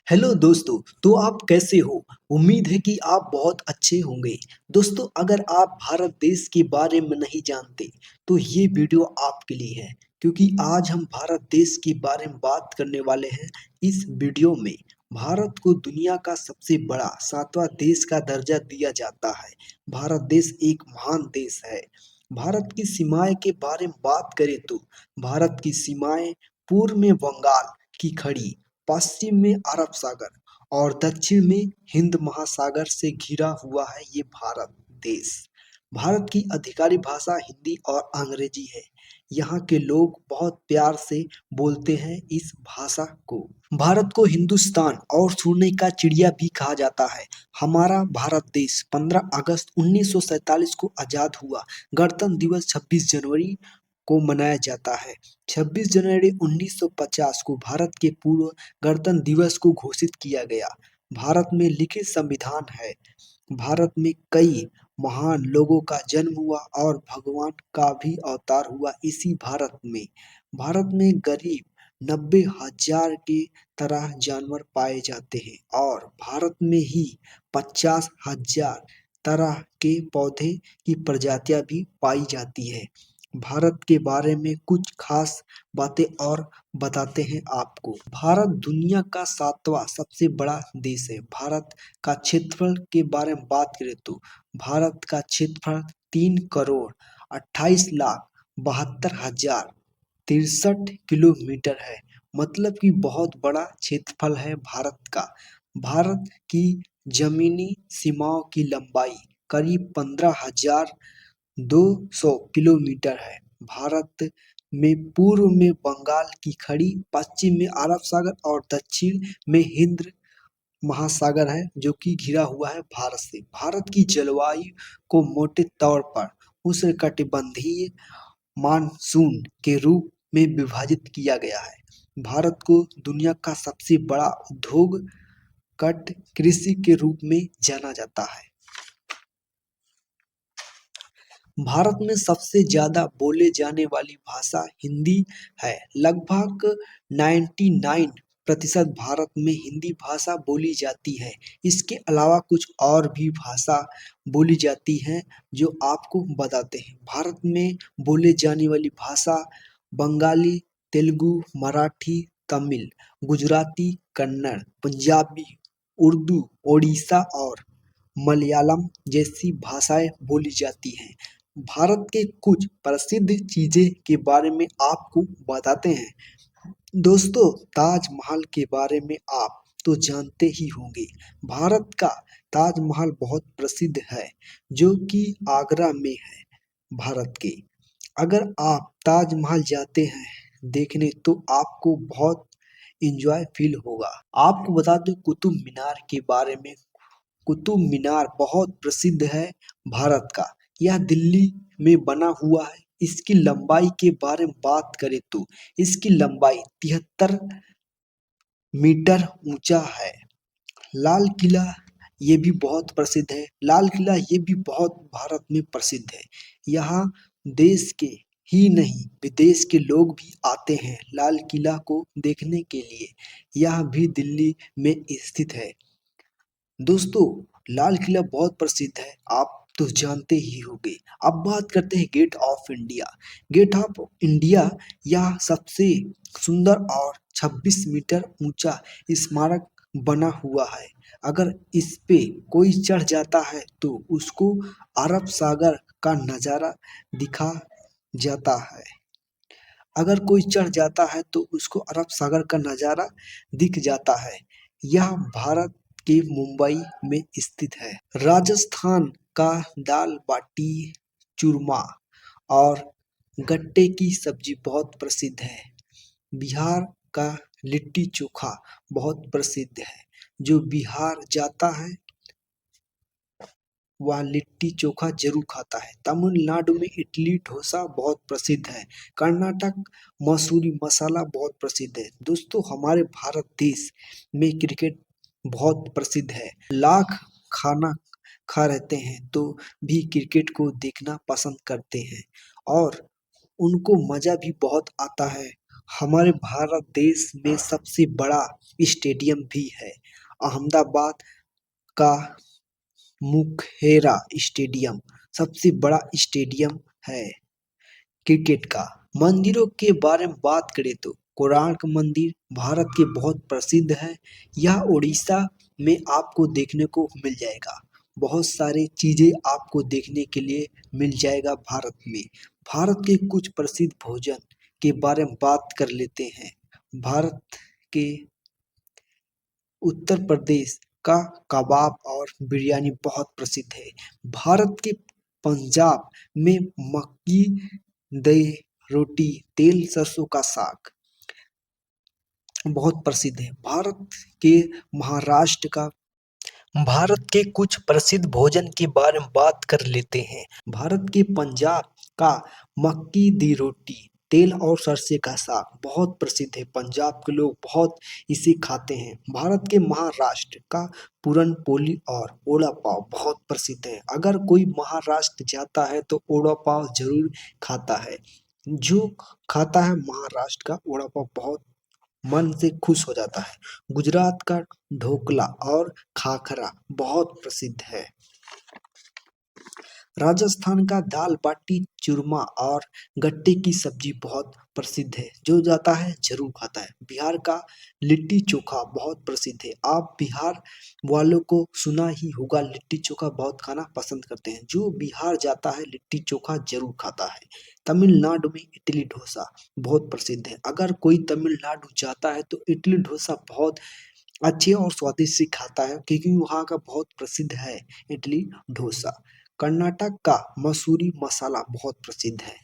Hello दोस्तों। तो आप कैसे हो? उम्मीद है कि आप बहुत अच्छे होंगे। दोस्तों, अगर आप भारत देश के बारे में नहीं जानते तो ये वीडियो आपके लिए है, क्योंकि आज हम भारत देश के बारे में बात करने वाले हैं। इस वीडियो में भारत को दुनिया का सबसे बड़ा सातवां देश का दर्जा दिया जाता है। भारत देश एक महान देश है। भारत की सीमाएं के बारे में बात करें तो भारत की सीमाएं पूर्व में बंगाल की खाड़ी, पश्चिम में अरब सागर और दक्षिण में हिंद महासागर से घिरा हुआ है ये भारत देश। भारत की आधिकारिक भाषा हिंदी और अंग्रेजी है। यहाँ के लोग बहुत प्यार से बोलते हैं इस भाषा को। भारत को हिंदुस्तान और सोने का चिड़िया भी कहा जाता है। हमारा भारत देश 15 अगस्त 1947 को आजाद हुआ। गणतंत्र दिवस 26 जनवरी को मनाया जाता है। 26 जनवरी 1950 को भारत के पूर्व गणतंत्र दिवस को घोषित किया गया। भारत में लिखित संविधान है। भारत में कई महान लोगों का जन्म हुआ और भगवान का भी अवतार हुआ इसी भारत में। भारत में करीब 90,000 के तरह जानवर पाए जाते हैं और भारत में ही 50,000 तरह के पौधे की प्रजातियां भी पाई जाती है। भारत के बारे में कुछ खास बातें और बताते हैं आपको। भारत दुनिया का सातवां सबसे बड़ा देश है। भारत का क्षेत्रफल के बारे में बात करें तो भारत का क्षेत्रफल 3,28,72,63 किलोमीटर है। मतलब कि बहुत बड़ा क्षेत्रफल है भारत का। भारत की जमीनी सीमाओं की लंबाई करीब 15,200 किलोमीटर है। भारत में पूर्व में बंगाल की खाड़ी, पश्चिम में अरब सागर और दक्षिण में हिंद महासागर है, जो कि घिरा हुआ है भारत से। भारत की जलवायु को मोटे तौर पर उष्णकटिबंधीय मानसून के रूप में विभाजित किया गया है। भारत को दुनिया का सबसे बड़ा उद्योग कट कृषि के रूप में जाना जाता है। भारत में सबसे ज्यादा बोले जाने वाली भाषा हिंदी है। लगभग 99% भारत में हिंदी भाषा बोली जाती है। इसके अलावा कुछ और भी भाषा बोली जाती हैं जो आपको बताते हैं। भारत में बोले जाने वाली भाषा बंगाली, तेलुगु, मराठी, तमिल, गुजराती, कन्नड़, पंजाबी, उर्दू, ओडिया और मलयालम जैसी भाषाएं बोली जाती हैं। भारत के कुछ प्रसिद्ध चीजें के बारे में आपको बताते हैं। दोस्तों, ताजमहल के बारे में आप तो जानते ही होंगे। भारत का ताजमहल बहुत प्रसिद्ध है, जो कि आगरा में है भारत के। अगर आप ताजमहल जाते हैं देखने तो आपको बहुत इंजॉय फील होगा। आपको बता दूं कुतुब मीनार के बारे में। कुतुब मीनार बहुत प्रसिद्ध है भारत का। यह दिल्ली में बना हुआ है। इसकी लंबाई के बारे में बात करें तो इसकी लंबाई 73 मीटर ऊंचा है। लाल किला ये भी बहुत प्रसिद्ध है। लाल किला ये भी बहुत भारत में प्रसिद्ध है। यहाँ देश के ही नहीं विदेश के लोग भी आते हैं लाल किला को देखने के लिए। यह भी दिल्ली में स्थित है। दोस्तों, लाल किला बहुत प्रसिद्ध है, आप तो जानते ही होंगे। अब बात करते हैं gate of India. Gate of India यह सबसे सुंदर और 26 मीटर ऊंचा स्मारक बना हुआ है। अगर इस पे कोई चढ़ जाता है तो उसको अरब सागर का नज़ारा दिखा जाता है। अगर कोई चढ़ जाता है तो उसको अरब सागर का नज़ारा दिख जाता है। यह भारत के मुंबई में स्थित है। राजस्थान का दाल बाटी चूरमा और गट्टे की सब्जी बहुत प्रसिद्ध है। बिहार का लिट्टी चोखा बहुत प्रसिद्ध है। जो बिहार जाता है वह लिट्टी चोखा जरूर खाता है। तमिलनाडु में इडली डोसा बहुत प्रसिद्ध है। कर्नाटक मसूरी मसाला बहुत प्रसिद्ध है। दोस्तों, हमारे भारत देश में क्रिकेट बहुत प्रसिद्ध है। लाख खाना खा रहते हैं तो भी क्रिकेट को देखना पसंद करते हैं और उनको मजा भी बहुत आता है। हमारे भारत देश में सबसे बड़ा स्टेडियम भी है। अहमदाबाद का मुखेरा स्टेडियम सबसे बड़ा स्टेडियम है क्रिकेट का। मंदिरों के बारे में बात करें तो कोणार्क मंदिर भारत के बहुत प्रसिद्ध है। यह उड़ीसा में आपको देखने को मिल जाएगा। बहुत सारी चीजें आपको देखने के लिए मिल जाएगा भारत में। भारत के कुछ प्रसिद्ध भोजन के बारे में बात कर लेते हैं। भारत के उत्तर प्रदेश का कबाब और बिरयानी बहुत प्रसिद्ध है। भारत के पंजाब में मक्की दही रोटी तेल सरसों का साग बहुत प्रसिद्ध है। के महाराष्ट्र का भारत के कुछ प्रसिद्ध भोजन के बारे में बात कर लेते हैं। भारत के पंजाब का मक्की दी रोटी तेल और सरसे का साग बहुत प्रसिद्ध है। पंजाब के लोग बहुत इसे खाते हैं। भारत के महाराष्ट्र का पूरन पोली और ओड़ा पाव बहुत प्रसिद्ध है। अगर कोई महाराष्ट्र जाता है तो ओड़ा पाव जरूर खाता है। जो खाता है महाराष्ट्र का ओड़ा पाव बहुत मन से खुश हो जाता है। गुजरात का ढोकला और खाखरा बहुत प्रसिद्ध है। राजस्थान का दाल बाटी चूरमा और गट्टे की सब्जी बहुत प्रसिद्ध है। जो जाता है जरूर खाता है। बिहार का लिट्टी चोखा बहुत प्रसिद्ध है। आप बिहार वालों को सुना ही होगा, लिट्टी चोखा बहुत खाना पसंद करते हैं। जो बिहार जाता है लिट्टी चोखा जरूर खाता है। तमिलनाडु में इडली डोसा बहुत प्रसिद्ध है। अगर कोई तमिलनाडु जाता है तो इडली डोसा बहुत अच्छे और स्वादिष्ट से खाता है, क्योंकि वहाँ का बहुत प्रसिद्ध है इडली डोसा। कर्नाटक का मसूरी मसाला बहुत प्रसिद्ध है।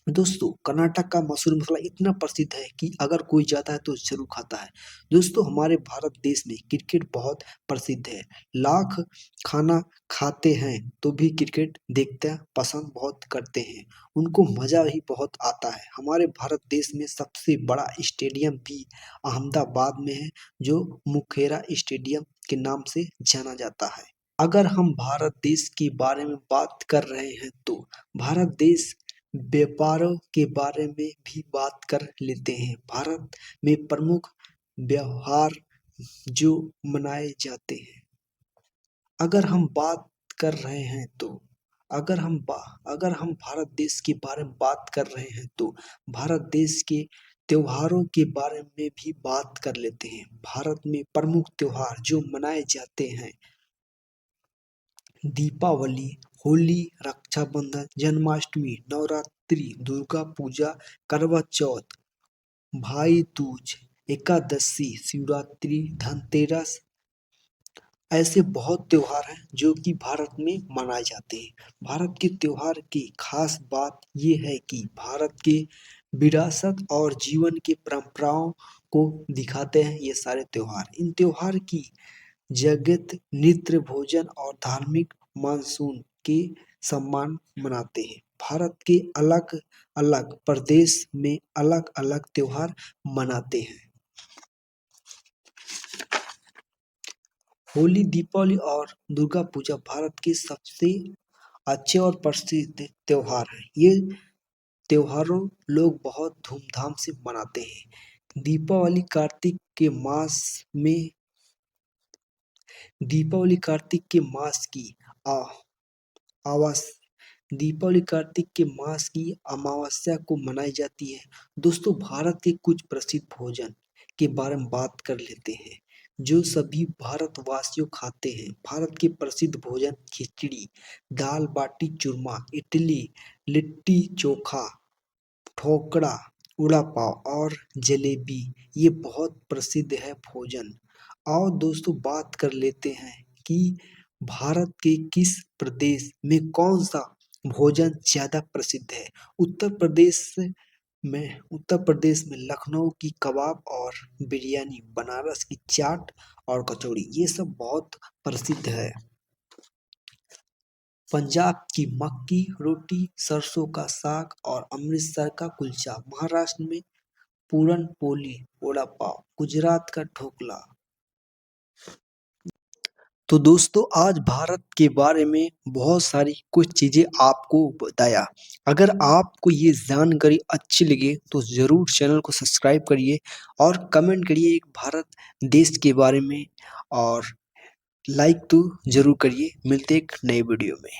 दोस्तों कर्नाटक का मसूरी मसाला इतना प्रसिद्ध है कि अगर कोई जाता है तो जरूर खाता है। दोस्तों हमारे भारत देश में क्रिकेट बहुत प्रसिद्ध है। लाख खाना खाते हैं तो भी क्रिकेट देखते हैं, पसंद बहुत करते हैं। उनको मजा ही बहुत आता है। हमारे भारत देश में सबसे बड़ा स्टेडियम भी अहमदाबाद में है, जो मुखेरा स्टेडियम के नाम से जाना जाता है। अगर हम भारत देश के बारे में बात कर रहे हैं तो भारत देश व्यापारों के बारे में भी बात कर लेते हैं। भारत में प्रमुख व्यवहार जो मनाए जाते हैं। अगर हम बात कर रहे हैं तो अगर हम भारत देश के बारे में बात कर रहे हैं तो भारत देश के त्योहारों के बारे में भी बात कर लेते हैं। भारत में प्रमुख त्योहार जो मनाए जाते हैं दीपावली, होली, रक्षाबंधन, जन्माष्टमी, नवरात्रि, दुर्गा पूजा, करवा चौथ, भाई दूज, एकादशी, शिवरात्रि, धनतेरस, ऐसे बहुत त्योहार हैं जो कि भारत में मनाए जाते हैं। भारत के त्योहार की खास बात ये है कि भारत के विरासत और जीवन की परंपराओं को दिखाते हैं ये सारे त्योहार। इन त्योहार की जगत नृत्य भोजन और धार्मिक मानसून के सम्मान मनाते हैं। भारत के अलग अलग प्रदेश में अलग अलग त्योहार मनाते हैं। होली, दीपावली और दुर्गा पूजा भारत के सबसे अच्छे और प्रसिद्ध त्योहार हैं। ये त्योहारों लोग बहुत धूमधाम से मनाते हैं। दीपावली कार्तिक के मास में दीपावली कार्तिक के मास की आ, आवास दीपावली कार्तिक के मास की अमावस्या को मनाई जाती है। दोस्तों भारत के कुछ प्रसिद्ध भोजन के बारे में बात कर लेते हैं जो सभी भारतवासियों खाते हैं। भारत के प्रसिद्ध भोजन खिचड़ी, दाल बाटी चूरमा, इडली, लिट्टी चोखा, ढोकड़ा, उड़ा पाव और जलेबी ये बहुत प्रसिद्ध है भोजन। और दोस्तों बात कर लेते हैं कि भारत के किस प्रदेश में कौन सा भोजन ज्यादा प्रसिद्ध है। उत्तर प्रदेश में लखनऊ की कबाब और बिरयानी, बनारस की चाट और कचौड़ी ये सब बहुत प्रसिद्ध है। पंजाब की मक्की रोटी, सरसों का साग और अमृतसर का कुलचा, महाराष्ट्र में पूरन पोली, वड़ा पाव, गुजरात का ढोकला, तो दोस्तों आज भारत के बारे में बहुत सारी कुछ चीज़ें आपको बताया। अगर आपको ये जानकारी अच्छी लगे तो ज़रूर चैनल को सब्सक्राइब करिए और कमेंट करिए एक भारत देश के बारे में और लाइक तो ज़रूर करिए। मिलते एक नए वीडियो में।